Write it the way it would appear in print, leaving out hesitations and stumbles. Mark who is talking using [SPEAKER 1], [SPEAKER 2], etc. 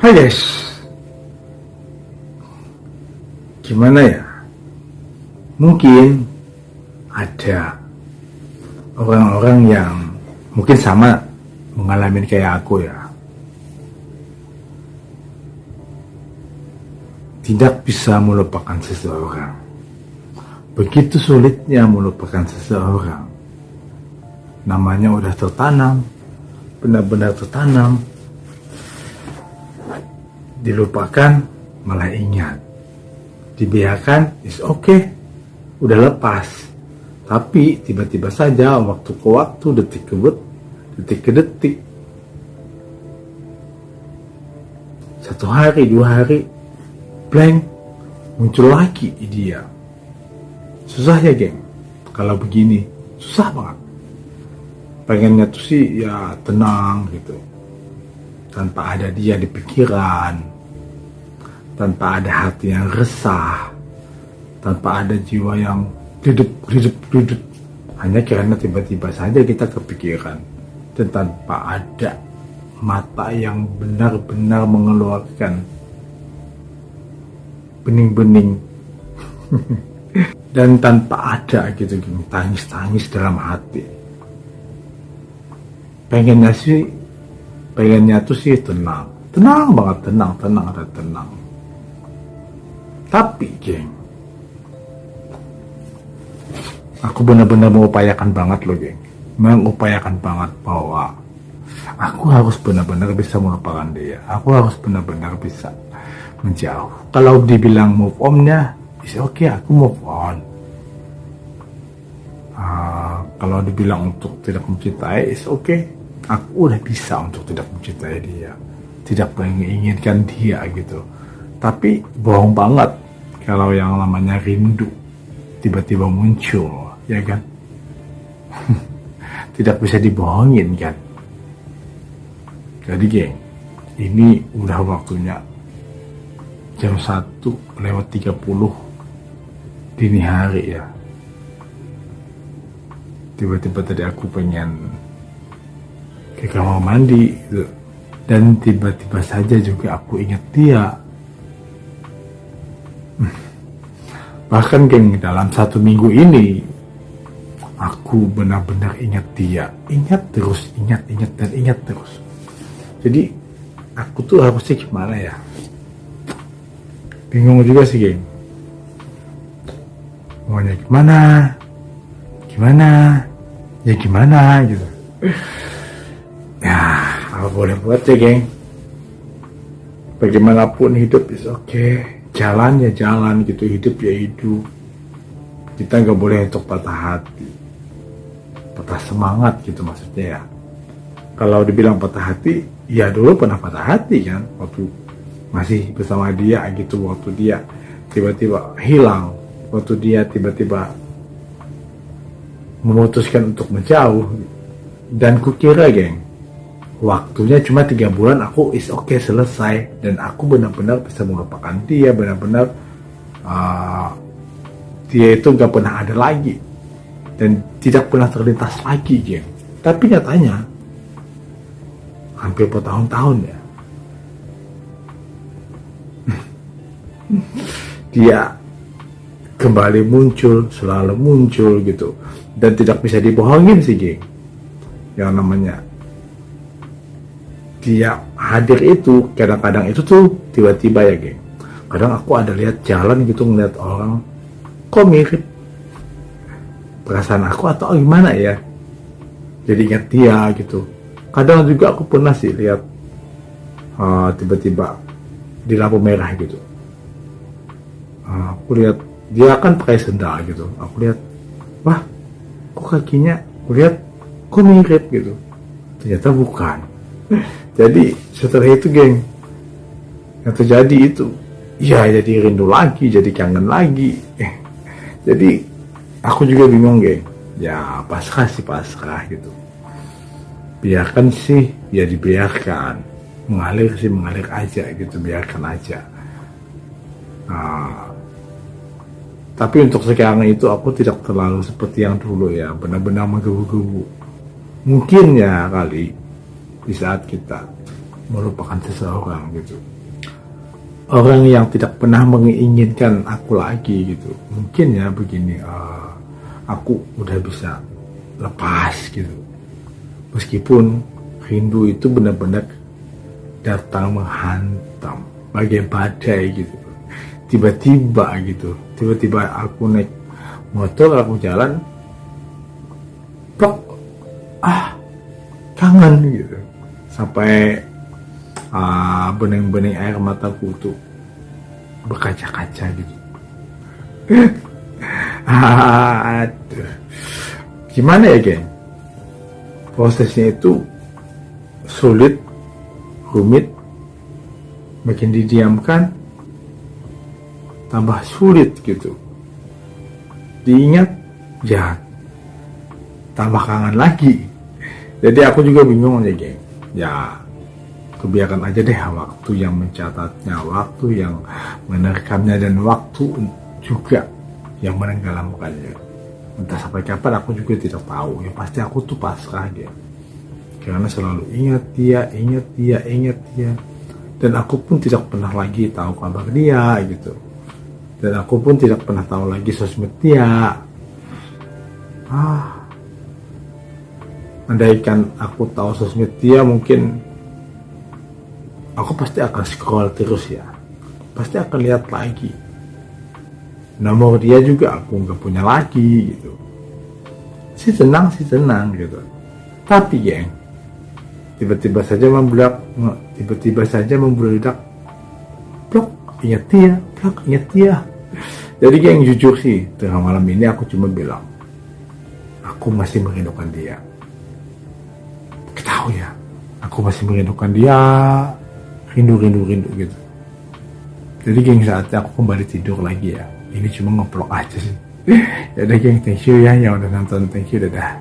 [SPEAKER 1] Hai guys, gimana ya? Mungkin ada orang-orang yang mungkin sama mengalami kayak aku ya. Tidak bisa melupakan seseorang. Begitu sulitnya melupakan seseorang. Namanya udah tertanam, benar-benar tertanam. Dilupakan malah ingat. Dibiarkan is okay, udah lepas. Tapi tiba-tiba saja waktu ke waktu, detik ke detik, 1 hari 2 hari blank, muncul lagi dia. Susah ya geng, kalau begini susah banget. Pengennya tuh sih ya tenang gitu, tanpa ada dia di pikiran, tanpa ada hati yang resah, tanpa ada jiwa yang hidup. Hanya karena tiba-tiba saja kita kepikiran, dan tanpa ada mata yang benar-benar mengeluarkan bening-bening dan tanpa ada gitu tangis-tangis dalam hati. Pengennya tuh sih tenang banget, tenang. Tapi geng, aku benar-benar mengupayakan banget loh geng, mengupayakan banget bahwa aku harus benar-benar bisa melupakan dia. Aku harus benar-benar bisa menjauh. Kalau dibilang move on-nya is okay, aku move on. Kalau dibilang untuk tidak mencintai is okay, aku udah bisa untuk tidak mencintai dia, tidak menginginkan dia gitu. Tapi bohong banget kalau yang namanya rindu tiba-tiba muncul, ya kan? Tidak bisa dibohongin kan? Jadi geng, ini udah waktunya jam 1:30 dini hari ya. Tiba-tiba tadi aku pengen ke kamar mandi gitu. Dan tiba-tiba saja juga aku ingat dia. Bahkan geng, dalam 1 minggu ini aku benar-benar ingat dia. Ingat terus. Jadi aku tuh harusnya gimana ya? Bingung juga sih geng. Maunya gimana gitu. Ya apa boleh buat ya geng. Bagaimanapun hidup is okay. Jalan ya jalan gitu, hidup ya hidup. Kita gak boleh untuk patah hati, patah semangat gitu maksudnya ya. Kalau dibilang patah hati, ya dulu pernah patah hati kan, waktu masih bersama dia gitu, waktu dia tiba-tiba hilang, waktu dia tiba-tiba memutuskan untuk menjauh. Dan kukira geng, waktunya cuma 3 bulan, aku is okay selesai, dan aku benar-benar bisa melupakan dia, benar-benar dia itu gak pernah ada lagi dan tidak pernah terlintas lagi geng. Tapi nyatanya hampir bertahun-tahun ya, dia kembali muncul, selalu muncul gitu, dan tidak bisa dibohongin sih geng. Yang namanya dia hadir itu kadang-kadang itu tuh tiba-tiba ya geng. Kadang aku ada lihat jalan gitu, ngeliat orang kok mirip perasaan aku atau gimana ya, jadi ingat dia gitu. Kadang juga aku pernah sih lihat tiba-tiba di lampu merah gitu, aku lihat dia kan pakai sendal gitu, aku lihat wah kok kakinya, aku lihat kok mirip gitu, ternyata bukan. Jadi setelah itu geng, yang terjadi itu ya jadi rindu lagi, jadi kangen lagi. Jadi aku juga bingung geng, ya pasrah gitu. Biarkan sih, ya dibiarkan, mengalir aja gitu, biarkan aja. Tapi untuk sekarang itu aku tidak terlalu seperti yang dulu ya, benar-benar menggebu-gebu. Mungkin ya kali di saat kita melupakan seseorang gitu. Orang yang tidak pernah menginginkan aku lagi gitu. Mungkin ya begini, aku udah bisa lepas gitu. Meskipun rindu itu benar-benar datang menghantam bagai badai gitu. Tiba-tiba gitu. Tiba-tiba aku naik motor, aku jalan, plok, kangen gitu. Sampai bening-bening air mataku tuh berkaca-kaca gitu. Aduh. Gimana ya geng? Prosesnya itu sulit, rumit, makin didiamkan tambah sulit gitu. Diingat ya tambah kangen lagi. Jadi aku juga bingung ya geng. Ya biarkan aja deh waktu yang mencatatnya, waktu yang menerekamnya, dan waktu juga yang menenggelamkannya. Entah sampai kapan aku juga tidak tahu. Yang pasti aku tuh pasrah ya. Karena selalu ingat dia. Dan aku pun tidak pernah lagi tahu kabar dia gitu. Dan aku pun tidak pernah tahu lagi sosmed dia. Andaikan aku tahu sosmed dia, mungkin aku pasti akan scroll terus ya. Pasti akan lihat lagi. Nomor dia juga aku nggak punya lagi gitu. Si tenang gitu. Tapi geng, tiba-tiba saja membludak. Blok, ingat dia. Jadi geng, jujur sih, tengah malam ini aku cuma bilang, aku masih merindukan dia. Ketahui ya, aku masih merindukan dia. Rindu gitu. Jadi geng, saatnya aku kembali tidur lagi ya. Ini cuma ngeplok aja sih. Ya udah geng, thank you ya yang udah nonton, thank you, dadah.